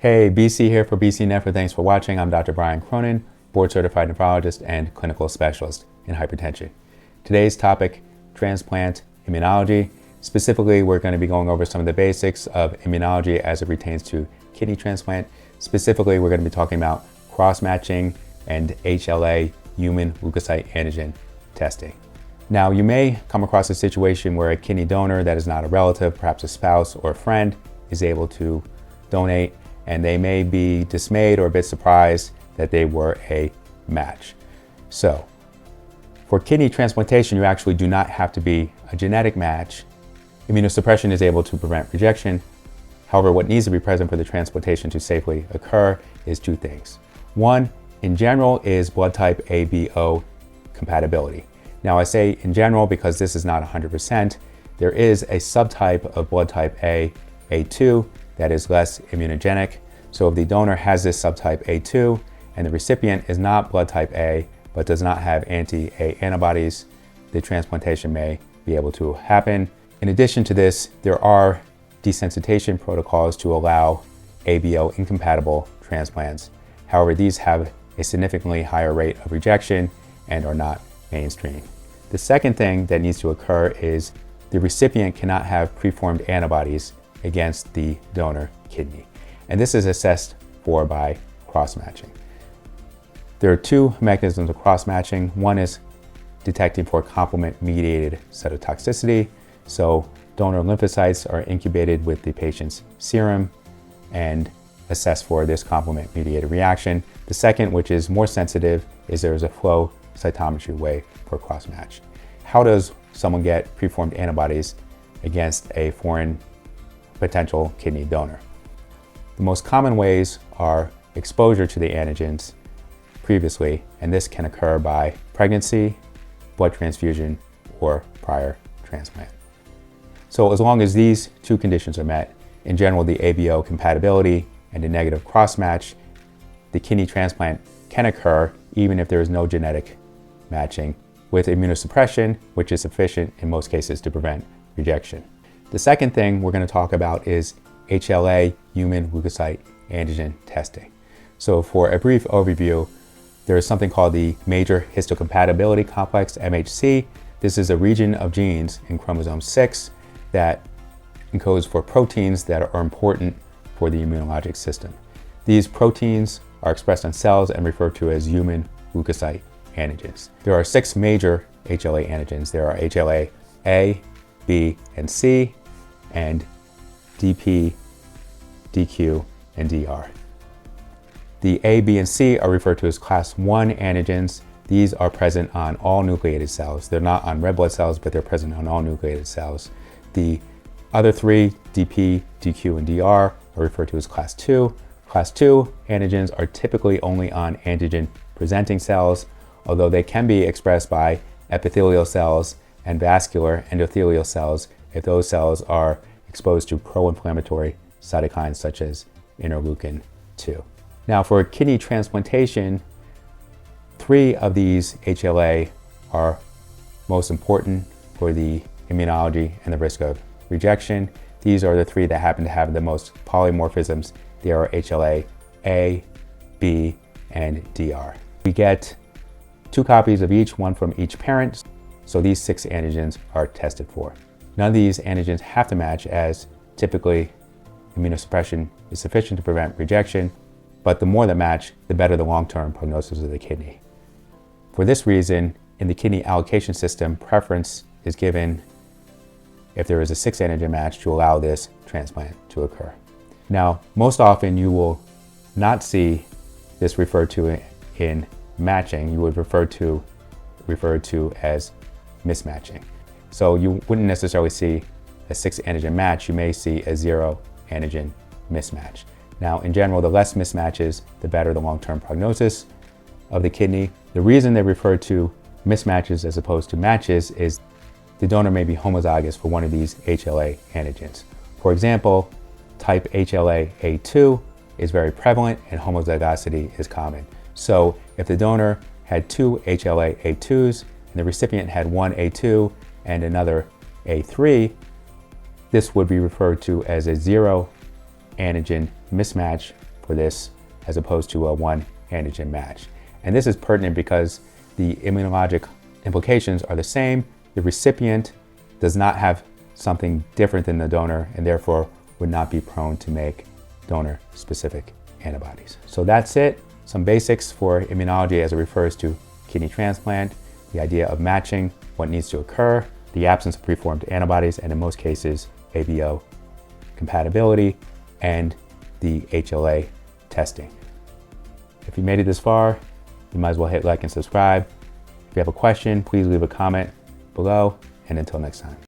Hey, BC here for BC Nephrology. Thanks for watching. I'm Dr. Brian Cronin, board-certified nephrologist and clinical specialist in hypertension. Today's topic, transplant immunology. Specifically, we're going to be going over some of the basics of immunology as it pertains to kidney transplant. Specifically, we're going to be talking about cross-matching and HLA, human leukocyte antigen testing. Now, you may come across a situation where a kidney donor that is not a relative, perhaps a spouse or a friend, is able to donate, and they may be dismayed or a bit surprised that they were a match. So, for kidney transplantation, you actually do not have to be a genetic match. Immunosuppression is able to prevent rejection. However, what needs to be present for the transplantation to safely occur is two things. One, in general, is blood type ABO compatibility. Now, I say in general because this is not 100%. There is a subtype of blood type A, A2, that is less immunogenic. So if the donor has this subtype A2 and the recipient is not blood type A but does not have anti-A antibodies, the transplantation may be able to happen. In addition to this, there are desensitization protocols to allow ABO incompatible transplants. However, these have a significantly higher rate of rejection and are not mainstream. The second thing that needs to occur is the recipient cannot have preformed antibodies against the donor kidney. And this is assessed for by cross-matching. There are two mechanisms of cross-matching. One is detecting for complement-mediated cytotoxicity. So donor lymphocytes are incubated with the patient's serum and assessed for this complement-mediated reaction. The second, which is more sensitive, is there is a flow cytometry way for cross-match. How does someone get preformed antibodies against a foreign potential kidney donor? The most common ways are exposure to the antigens previously, and this can occur by pregnancy, blood transfusion, or prior transplant. So as long as these two conditions are met, in general, the ABO compatibility and a negative cross-match, the kidney transplant can occur even if there is no genetic matching with immunosuppression, which is sufficient in most cases to prevent rejection. The second thing we're going to talk about is HLA, human leukocyte antigen testing. So for a brief overview, there is something called the major histocompatibility complex, MHC. This is a region of genes in chromosome 6 that encodes for proteins that are important for the immunologic system. These proteins are expressed on cells and referred to as human leukocyte antigens. There are 6 major HLA antigens. There are HLA A, B, and C, and DP, DQ, and DR. The A, B, and C are referred to as class 1 antigens. These are present on all nucleated cells. They're not on red blood cells, but they're present on all nucleated cells. The other 3, DP, DQ, and DR, are referred to as class 2. Class 2 antigens are typically only on antigen-presenting cells, although they can be expressed by epithelial cells and vascular endothelial cells if those cells are exposed to pro-inflammatory cytokines such as interleukin-2. Now, for kidney transplantation, 3 of these HLA are most important for the immunology and the risk of rejection. These are the 3 that happen to have the most polymorphisms. They are HLA A, B, and DR. We get 2 copies of each, one from each parent, so these 6 antigens are tested for. None of these antigens have to match, as typically immunosuppression is sufficient to prevent rejection, but the more that match, the better the long-term prognosis of the kidney. For this reason, in the kidney allocation system, preference is given if there is a 6 antigen match to allow this transplant to occur. Now, most often you will not see this referred to in matching. You would refer to as mismatching. So you wouldn't necessarily see a 6 antigen match. You may see a 0 antigen mismatch. Now, in general, the less mismatches, the better the long-term prognosis of the kidney. The reason they refer to mismatches as opposed to matches is the donor may be homozygous for one of these HLA antigens. For example, type HLA-A2 is very prevalent and homozygosity is common. So if the donor had 2 HLA-A2s and the recipient had 1 A2 and another A3, this would be referred to as a 0 antigen mismatch for this as opposed to a one antigen match. And this is pertinent because the immunologic implications are the same. The recipient does not have something different than the donor and therefore would not be prone to make donor-specific antibodies. So that's it. Some basics for immunology as it refers to kidney transplant, the idea of matching, what needs to occur, the absence of preformed antibodies, and in most cases, ABO compatibility, and the HLA testing. If you made it this far, you might as well hit like and subscribe. If you have a question, please leave a comment below, and until next time.